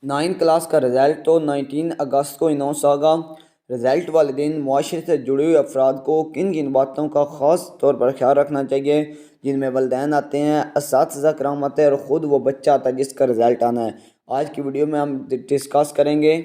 9 class کا result تو 19 اگست کو اناؤنس ہوگا۔ رزلٹ والے دن معاشرے سے جڑے ہوئے افراد کو کن کن باتوں کا خاص طور پر خیال رکھنا چاہیے، جن میں والدین آتے ہیں، اساتذہ کرام آتے ہیں اور خود وہ بچہ آتا ہے جس کا رزلٹ آنا ہے۔ آج کی ویڈیو میں ہم ڈسکس کریں گے۔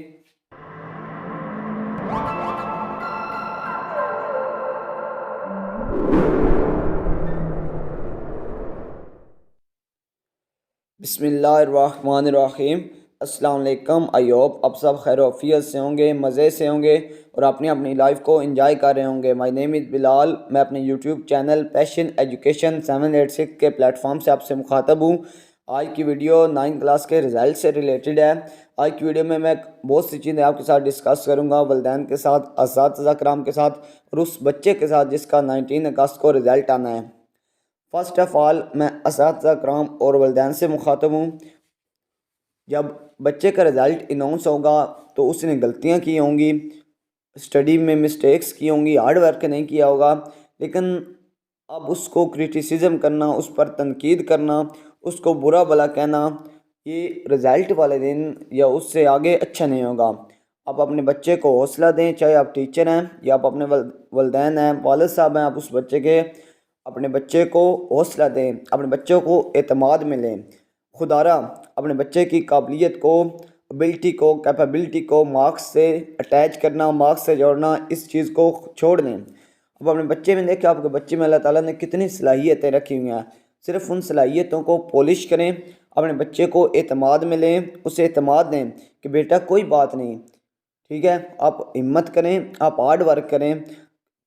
بسم اللہ الرحمن الرحیم۔ السلام علیکم۔ آئی ہوپ آپ سب خیر و عافیت سے ہوں گے، مزے سے ہوں گے اور اپنی لائف کو انجوائے کر رہے ہوں گے۔ مائی نیم از بلال۔ میں اپنے یوٹیوب چینل پیشن ایجوکیشن 786 کے پلیٹ فارم سے آپ سے مخاطب ہوں۔ آج کی ویڈیو 9 کلاس کے رزلٹ سے ریلیٹڈ ہے۔ آج کی ویڈیو میں بہت سی چیزیں آپ کے ساتھ ڈسکس کروں گا، والدین کے ساتھ، اساتذہ کرام کے ساتھ اور اس بچے کے ساتھ جس کا 19 اگست کو رزلٹ آنا ہے۔ فرسٹ آف آل میں اساتذہ کرام اور والدین سے مخاطب ہوں۔ جب بچے کا رزلٹ اناؤنس ہوگا تو اس نے غلطیاں کی ہوں گی، اسٹڈی میں مسٹیکس کی ہوں گی، ہارڈ ورک نہیں کیا ہوگا، لیکن اب اس کو کرٹیسزم کرنا، اس پر تنقید کرنا، اس کو برا بھلا کہنا، یہ رزلٹ والے دن یا اس سے آگے اچھا نہیں ہوگا۔ آپ اپنے بچے کو حوصلہ دیں، چاہے آپ ٹیچر ہیں یا آپ اپنے والدین ہیں، والد صاحب ہیں، آپ اس بچے کے اپنے بچے کو حوصلہ دیں، اپنے بچوں کو اعتماد میں لیں۔ خدارہ اپنے بچے کی قابلیت کو، ابلٹی کو، کیپیبلٹی کو مارکس سے اٹیچ کرنا، مارکس سے جوڑنا، اس چیز کو چھوڑ دیں۔ اب اپنے بچے میں دیکھیں، آپ کے بچے میں اللہ تعالیٰ نے کتنی صلاحیتیں رکھی ہوئی ہیں، صرف ان صلاحیتوں کو پولش کریں، اپنے بچے کو اعتماد میں لیں، اسے اعتماد دیں کہ بیٹا کوئی بات نہیں، ٹھیک ہے، آپ ہمت کریں، آپ ہارڈ ورک کریں۔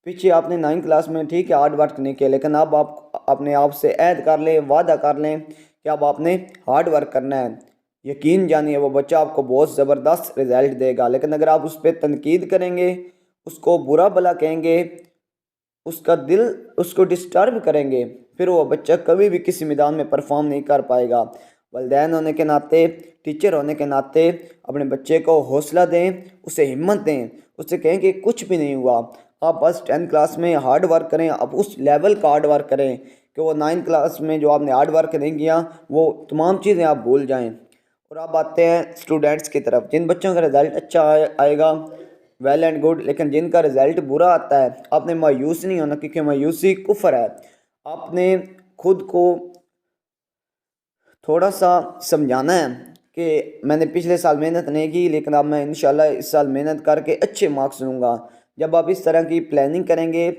پیچھے آپ نے 9 کلاس میں ٹھیک ہے ہارڈ ورک نہیں کیا، لیکن اب آپ اپنے آپ سے عہد کر لیں، وعدہ کر لیں کہ اب آپ نے ہارڈ ورک کرنا ہے۔ یقین جانیے وہ بچہ آپ کو بہت زبردست رزلٹ دے گا، لیکن اگر آپ اس پہ تنقید کریں گے، اس کو برا بھلا کہیں گے، اس کا دل اس کو ڈسٹرب کریں گے، پھر وہ بچہ کبھی بھی کسی میدان میں پرفارم نہیں کر پائے گا۔ والدین ہونے کے ناطے، ٹیچر ہونے کے ناطے اپنے بچے کو حوصلہ دیں، اسے ہمت دیں، اسے کہیں کہ کچھ بھی نہیں ہوا، آپ بس 10 کلاس میں ہارڈ ورک کریں، آپ اس لیول کا ہارڈ ورک کریں کہ وہ 9 کلاس میں جو آپ نے ہارڈ ورک نہیں کیا وہ تمام چیزیں آپ بھول جائیں۔ اور اب آتے ہیں اسٹوڈنٹس کی طرف۔ جن بچوں کا رزلٹ اچھا آئے گا ویل اینڈ گڈ، لیکن جن کا رزلٹ برا آتا ہے آپ نے مایوس نہیں ہونا، کیونکہ مایوسی کفر ہے۔ آپ نے خود کو تھوڑا سا سمجھانا ہے کہ میں نے پچھلے سال محنت نہیں کی، لیکن اب میں انشاءاللہ اس سال محنت کر کے اچھے مارکس لوں گا۔ جب آپ اس طرح کی پلاننگ کریں گے،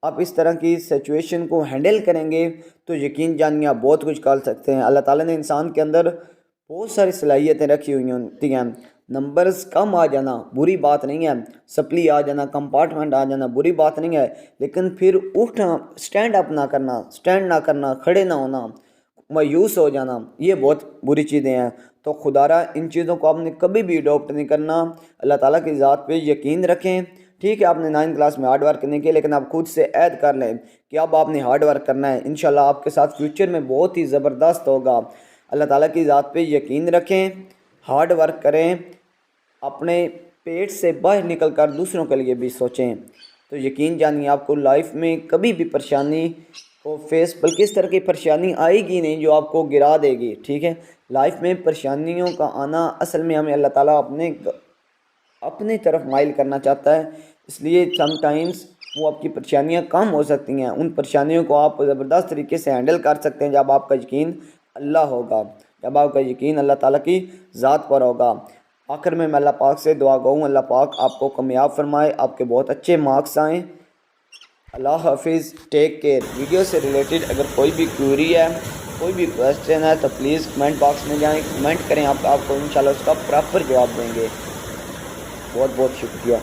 آپ اس طرح کی سچویشن کو ہینڈل کریں گے تو یقین جانیے آپ بہت کچھ کر سکتے ہیں۔ اللہ تعالیٰ نے انسان کے اندر بہت ساری صلاحیتیں رکھی ہوئی ہوتی ہیں۔ نمبرز کم آ جانا بری بات نہیں ہے، سپلی آ جانا، کمپارٹمنٹ آ جانا بری بات نہیں ہے، لیکن پھر اٹھنا، سٹینڈ اپ نہ کرنا، کھڑے نہ ہونا، مایوس ہو جانا، یہ بہت بری چیزیں ہیں۔ تو خدارہ ان چیزوں کو آپ نے کبھی بھی اڈاپٹ نہیں کرنا۔ اللہ تعالیٰ کی ذات پہ یقین رکھیں۔ ٹھیک ہے آپ نے 9 کلاس میں ہارڈ ورک نہیں کیا، لیکن آپ خود سے عہد کر لیں کہ اب آپ نے ہارڈ ورک کرنا ہے، انشاءاللہ آپ کے ساتھ فیوچر میں بہت ہی زبردست ہوگا۔ اللہ تعالیٰ کی ذات پہ یقین رکھیں، ہارڈ ورک کریں، اپنے پیٹ سے باہر نکل کر دوسروں کے لیے بھی سوچیں، تو یقین جانیے آپ کو لائف میں کبھی بھی پریشانی کو فیس، بلکہ اس طرح کی پریشانی آئے گی نہیں جو آپ کو گرا دے گی۔ ٹھیک ہے، لائف میں پریشانیوں کا آنا اصل میں ہمیں اللہ تعالیٰ اپنی طرف مائل کرنا چاہتا ہے، اس لیے سم ٹائمز وہ آپ کی پریشانیاں کم ہو سکتی ہیں، ان پریشانیوں کو آپ زبردست طریقے سے ہینڈل کر سکتے ہیں جب آپ کا یقین اللہ ہوگا، جب آپ کا یقین اللہ تعالیٰ کی ذات پر ہوگا۔ آخر میں اللہ پاک سے دعا گو ہوں، اللہ پاک آپ کو کامیاب فرمائے، آپ کے بہت اچھے مارکس آئیں۔ اللہ حافظ، ٹیک کیئر۔ ویڈیو سے ریلیٹڈ اگر کوئی بھی کوئری ہے، کوئی بھی کویسچن ہے تو پلیز کمنٹ باکس میں جائیں، کمنٹ کریں، آپ کو انشاءاللہ اس کا پراپر جواب دیں گے۔ بہت بہت شکریہ۔